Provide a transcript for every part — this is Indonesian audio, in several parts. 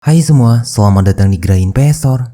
Hai semua, selamat datang di Gra Investor.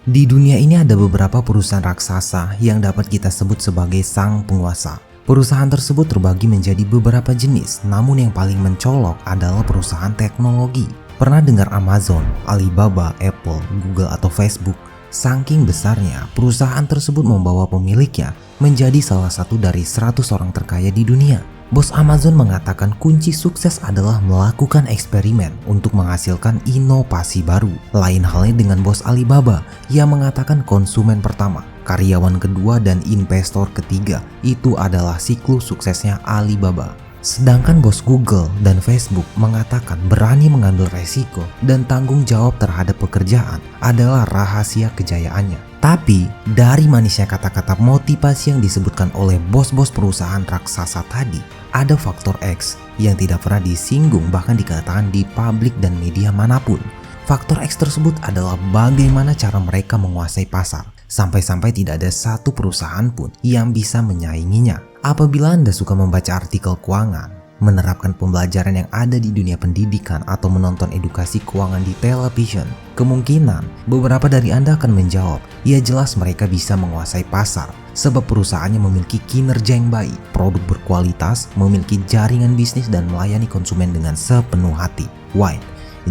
Di dunia ini ada beberapa perusahaan raksasa yang dapat kita sebut sebagai sang penguasa. Perusahaan tersebut terbagi menjadi beberapa jenis, namun yang paling mencolok adalah perusahaan teknologi. Pernah dengar Amazon, Alibaba, Apple, Google atau Facebook? Saking besarnya, perusahaan tersebut membawa pemiliknya menjadi salah satu dari 100 orang terkaya di dunia. Bos Amazon mengatakan kunci sukses adalah melakukan eksperimen untuk menghasilkan inovasi baru. Lain halnya dengan bos Alibaba yang mengatakan konsumen pertama, karyawan kedua, dan investor ketiga itu adalah siklus suksesnya Alibaba. Sedangkan bos Google dan Facebook mengatakan berani mengambil resiko dan tanggung jawab terhadap pekerjaan adalah rahasia kejayaannya. Tapi dari manisnya kata-kata motivasi yang disebutkan oleh bos-bos perusahaan raksasa tadi, ada faktor X yang tidak pernah disinggung bahkan dikatakan di publik dan media manapun. Faktor X tersebut adalah bagaimana cara mereka menguasai pasar. Sampai-sampai tidak ada satu perusahaan pun yang bisa menyainginya. Apabila Anda suka membaca artikel keuangan, menerapkan pembelajaran yang ada di dunia pendidikan atau menonton edukasi keuangan di televisi, kemungkinan beberapa dari Anda akan menjawab, ya jelas mereka bisa menguasai pasar sebab perusahaannya memiliki kinerja yang baik, produk berkualitas, memiliki jaringan bisnis dan melayani konsumen dengan sepenuh hati. Why?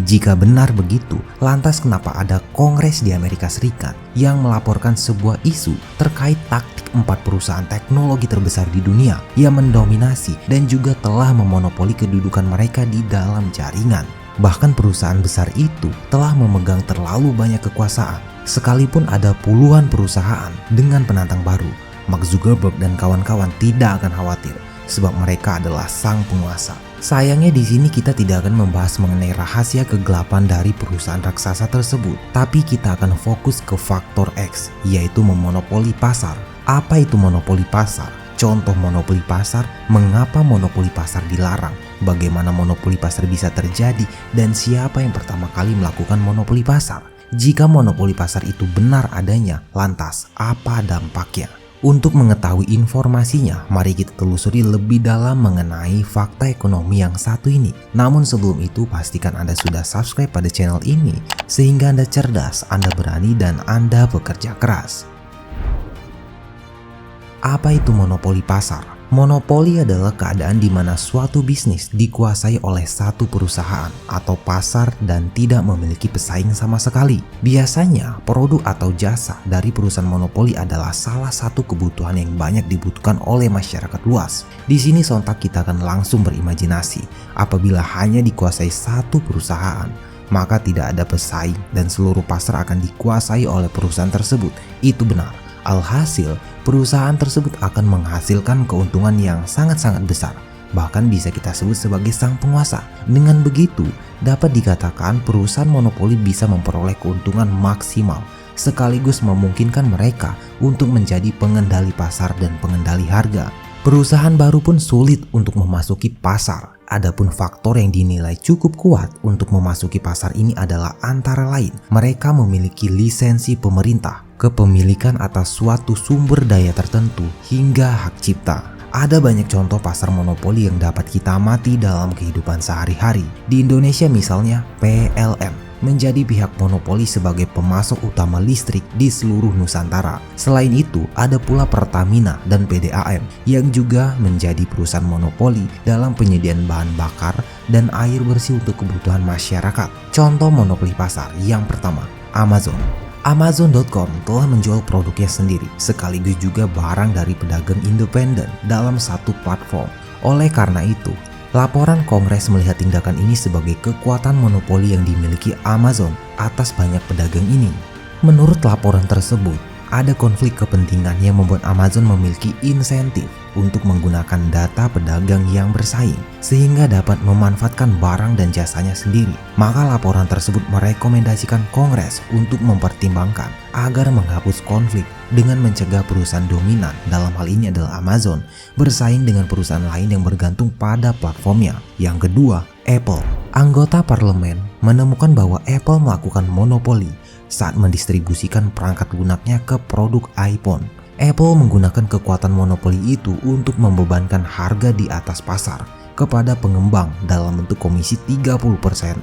Jika benar begitu, lantas kenapa ada Kongres di Amerika Serikat yang melaporkan sebuah isu terkait taktik 4 perusahaan teknologi terbesar di dunia yang mendominasi dan juga telah memonopoli kedudukan mereka di dalam jaringan? Bahkan perusahaan besar itu telah memegang terlalu banyak kekuasaan, sekalipun ada puluhan perusahaan dengan penantang baru. Mark Zuckerberg dan kawan-kawan tidak akan khawatir sebab mereka adalah sang penguasa. Sayangnya di sini kita tidak akan membahas mengenai rahasia kegelapan dari perusahaan raksasa tersebut, tapi kita akan fokus ke faktor X, yaitu memonopoli pasar. Apa itu monopoli pasar? Contoh monopoli pasar, mengapa monopoli pasar dilarang? Bagaimana monopoli pasar bisa terjadi dan siapa yang pertama kali melakukan monopoli pasar? Jika monopoli pasar itu benar adanya, lantas apa dampaknya? Untuk mengetahui informasinya, mari kita telusuri lebih dalam mengenai fakta ekonomi yang satu ini. Namun sebelum itu, pastikan Anda sudah subscribe pada channel ini, sehingga Anda cerdas, Anda berani, dan Anda bekerja keras. Apa itu monopoli pasar? Monopoli adalah keadaan di mana suatu bisnis dikuasai oleh satu perusahaan atau pasar dan tidak memiliki pesaing sama sekali. Biasanya, produk atau jasa dari perusahaan monopoli adalah salah satu kebutuhan yang banyak dibutuhkan oleh masyarakat luas. Di sini sontak kita akan langsung berimajinasi, apabila hanya dikuasai satu perusahaan, maka tidak ada pesaing dan seluruh pasar akan dikuasai oleh perusahaan tersebut. Itu benar. Alhasil, perusahaan tersebut akan menghasilkan keuntungan yang sangat-sangat besar. Bahkan bisa kita sebut sebagai sang penguasa. Dengan begitu, dapat dikatakan perusahaan monopoli bisa memperoleh keuntungan maksimal, sekaligus memungkinkan mereka untuk menjadi pengendali pasar dan pengendali harga. Perusahaan baru pun sulit untuk memasuki pasar. Adapun faktor yang dinilai cukup kuat untuk memasuki pasar ini adalah antara lain, mereka memiliki lisensi pemerintah, kepemilikan atas suatu sumber daya tertentu, hingga hak cipta. Ada banyak contoh pasar monopoli yang dapat kita amati dalam kehidupan sehari-hari. Di Indonesia misalnya, PLN menjadi pihak monopoli sebagai pemasok utama listrik di seluruh Nusantara. Selain itu, ada pula Pertamina dan PDAM yang juga menjadi perusahaan monopoli dalam penyediaan bahan bakar dan air bersih untuk kebutuhan masyarakat. Contoh monopoli pasar yang pertama, Amazon. Amazon.com telah menjual produknya sendiri, sekaligus juga barang dari pedagang independen dalam satu platform. Oleh karena itu, laporan Kongres melihat tindakan ini sebagai kekuatan monopoli yang dimiliki Amazon atas banyak pedagang ini. Menurut laporan tersebut, ada konflik kepentingan yang membuat Amazon memiliki insentif untuk menggunakan data pedagang yang bersaing sehingga dapat memanfaatkan barang dan jasanya sendiri. Maka laporan tersebut merekomendasikan Kongres untuk mempertimbangkan agar menghapus konflik dengan mencegah perusahaan dominan, dalam hal ini adalah Amazon, bersaing dengan perusahaan lain yang bergantung pada platformnya. Yang kedua, Apple. Anggota parlemen menemukan bahwa Apple melakukan monopoli saat mendistribusikan perangkat lunaknya ke produk iPhone. Apple menggunakan kekuatan monopoli itu untuk membebankan harga di atas pasar kepada pengembang dalam bentuk komisi 30%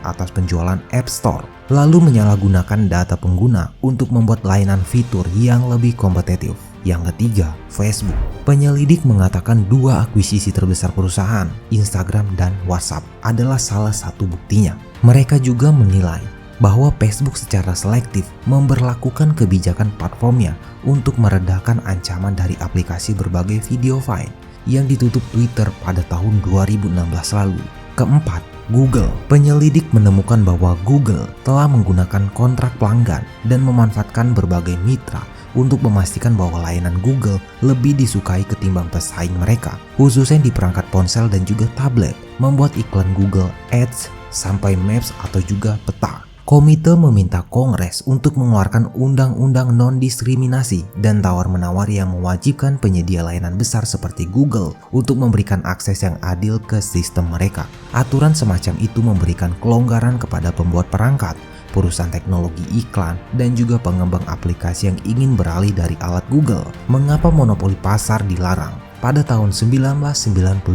atas penjualan App Store, lalu menyalahgunakan data pengguna untuk membuat layanan fitur yang lebih kompetitif. Yang ketiga, Facebook. Penyelidik mengatakan dua akuisisi terbesar perusahaan, Instagram dan WhatsApp, adalah salah satu buktinya. Mereka juga menilai bahwa Facebook secara selektif memberlakukan kebijakan platformnya untuk meredakan ancaman dari aplikasi berbagai video file yang ditutup Twitter pada tahun 2016 lalu. Keempat, Google. Penyelidik menemukan bahwa Google telah menggunakan kontrak pelanggan dan memanfaatkan berbagai mitra untuk memastikan bahwa layanan Google lebih disukai ketimbang pesaing mereka, khususnya di perangkat ponsel dan juga tablet, membuat iklan Google Ads sampai Maps atau juga peta. Komite meminta Kongres untuk mengeluarkan undang-undang non-diskriminasi dan tawar-menawar yang mewajibkan penyedia layanan besar seperti Google untuk memberikan akses yang adil ke sistem mereka. Aturan semacam itu memberikan kelonggaran kepada pembuat perangkat, perusahaan teknologi iklan, dan juga pengembang aplikasi yang ingin beralih dari alat Google. Mengapa monopoli pasar dilarang? Pada tahun 1999,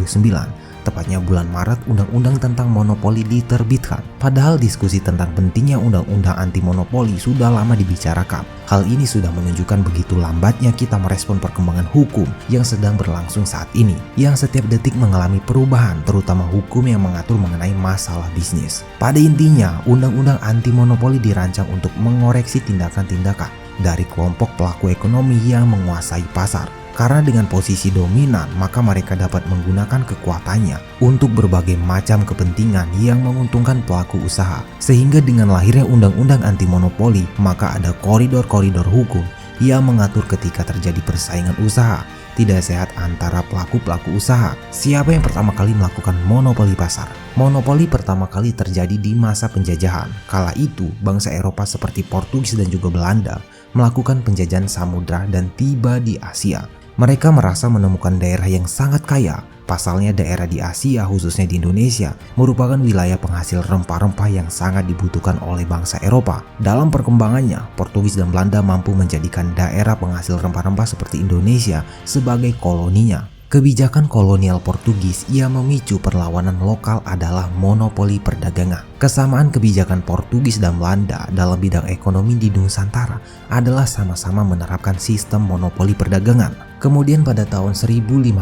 tepatnya bulan Maret, undang-undang tentang monopoli diterbitkan. Padahal diskusi tentang pentingnya undang-undang anti monopoli sudah lama dibicarakan. Hal ini sudah menunjukkan begitu lambatnya kita merespon perkembangan hukum yang sedang berlangsung saat ini, yang setiap detik mengalami perubahan, terutama hukum yang mengatur mengenai masalah bisnis. Pada intinya, undang-undang anti monopoli dirancang untuk mengoreksi tindakan-tindakan dari kelompok pelaku ekonomi yang menguasai pasar. Karena dengan posisi dominan, maka mereka dapat menggunakan kekuatannya untuk berbagai macam kepentingan yang menguntungkan pelaku usaha. Sehingga dengan lahirnya undang-undang anti monopoli, maka ada koridor-koridor hukum yang mengatur ketika terjadi persaingan usaha tidak sehat antara pelaku-pelaku usaha. Siapa yang pertama kali melakukan monopoli pasar? Monopoli pertama kali terjadi di masa penjajahan. Kala itu, bangsa Eropa seperti Portugis dan juga Belanda melakukan penjajahan samudra dan tiba di Asia. Mereka merasa menemukan daerah yang sangat kaya. Pasalnya daerah di Asia, khususnya di Indonesia, merupakan wilayah penghasil rempah-rempah yang sangat dibutuhkan oleh bangsa Eropa. Dalam perkembangannya, Portugis dan Belanda mampu menjadikan daerah penghasil rempah-rempah seperti Indonesia sebagai koloninya. Kebijakan kolonial Portugis yang memicu perlawanan lokal adalah monopoli perdagangan. Kesamaan kebijakan Portugis dan Belanda dalam bidang ekonomi di Nusantara adalah sama-sama menerapkan sistem monopoli perdagangan. Kemudian pada tahun 1511,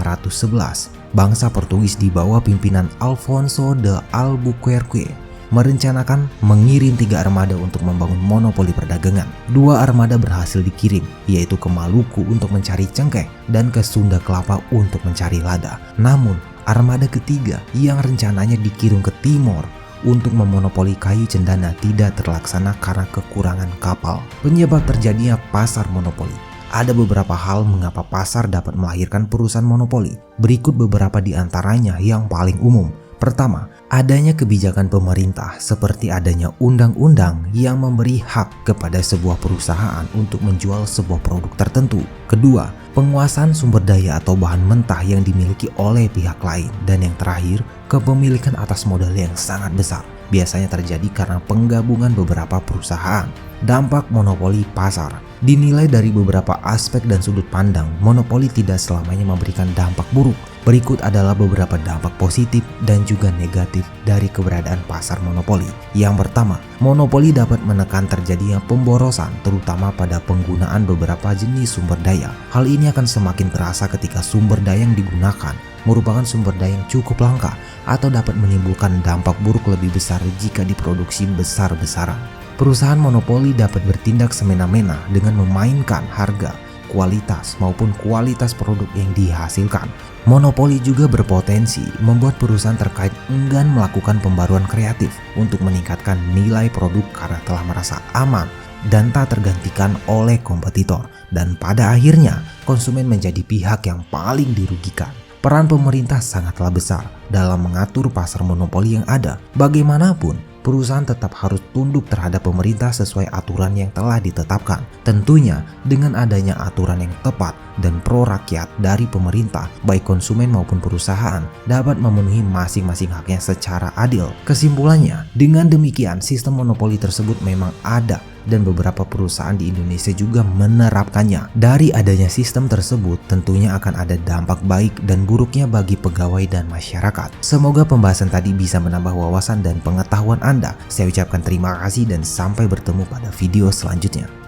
bangsa Portugis di bawah pimpinan Alfonso de Albuquerque merencanakan mengirim 3 armada untuk membangun monopoli perdagangan. 2 armada berhasil dikirim, yaitu ke Maluku untuk mencari cengkeh dan ke Sunda Kelapa untuk mencari lada. Namun, armada ketiga yang rencananya dikirim ke timur untuk memonopoli kayu cendana tidak terlaksana karena kekurangan kapal. Penyebab terjadinya pasar monopoli. Ada beberapa hal mengapa pasar dapat melahirkan perusahaan monopoli. Berikut beberapa di antaranya yang paling umum. Pertama, adanya kebijakan pemerintah seperti adanya undang-undang yang memberi hak kepada sebuah perusahaan untuk menjual sebuah produk tertentu. Kedua, penguasaan sumber daya atau bahan mentah yang dimiliki oleh pihak lain. Dan yang terakhir, kepemilikan atas modal yang sangat besar. Biasanya terjadi karena penggabungan beberapa perusahaan. Dampak monopoli pasar dinilai dari beberapa aspek dan sudut pandang. Monopoli tidak selamanya memberikan dampak buruk. Berikut adalah beberapa dampak positif dan juga negatif dari keberadaan pasar monopoli. Yang pertama, monopoli dapat menekan terjadinya pemborosan, terutama pada penggunaan beberapa jenis sumber daya. Hal ini akan semakin terasa ketika sumber daya yang digunakan merupakan sumber daya yang cukup langka atau dapat menimbulkan dampak buruk lebih besar jika diproduksi besar-besaran. Perusahaan monopoli dapat bertindak semena-mena dengan memainkan harga, kualitas maupun kualitas produk yang dihasilkan. Monopoli juga berpotensi membuat perusahaan terkait enggan melakukan pembaruan kreatif untuk meningkatkan nilai produk karena telah merasa aman dan tak tergantikan oleh kompetitor. Dan pada akhirnya, konsumen menjadi pihak yang paling dirugikan. Peran pemerintah sangatlah besar dalam mengatur pasar monopoli yang ada. Bagaimanapun, perusahaan tetap harus tunduk terhadap pemerintah sesuai aturan yang telah ditetapkan. Tentunya dengan adanya aturan yang tepat dan pro rakyat dari pemerintah, baik konsumen maupun perusahaan dapat memenuhi masing-masing haknya secara adil. Kesimpulannya, dengan demikian sistem monopoli tersebut memang ada dan beberapa perusahaan di Indonesia juga menerapkannya. Dari adanya sistem tersebut, tentunya akan ada dampak baik dan buruknya bagi pegawai dan masyarakat. Semoga pembahasan tadi bisa menambah wawasan dan pengetahuan Anda. Saya ucapkan terima kasih dan sampai bertemu pada video selanjutnya.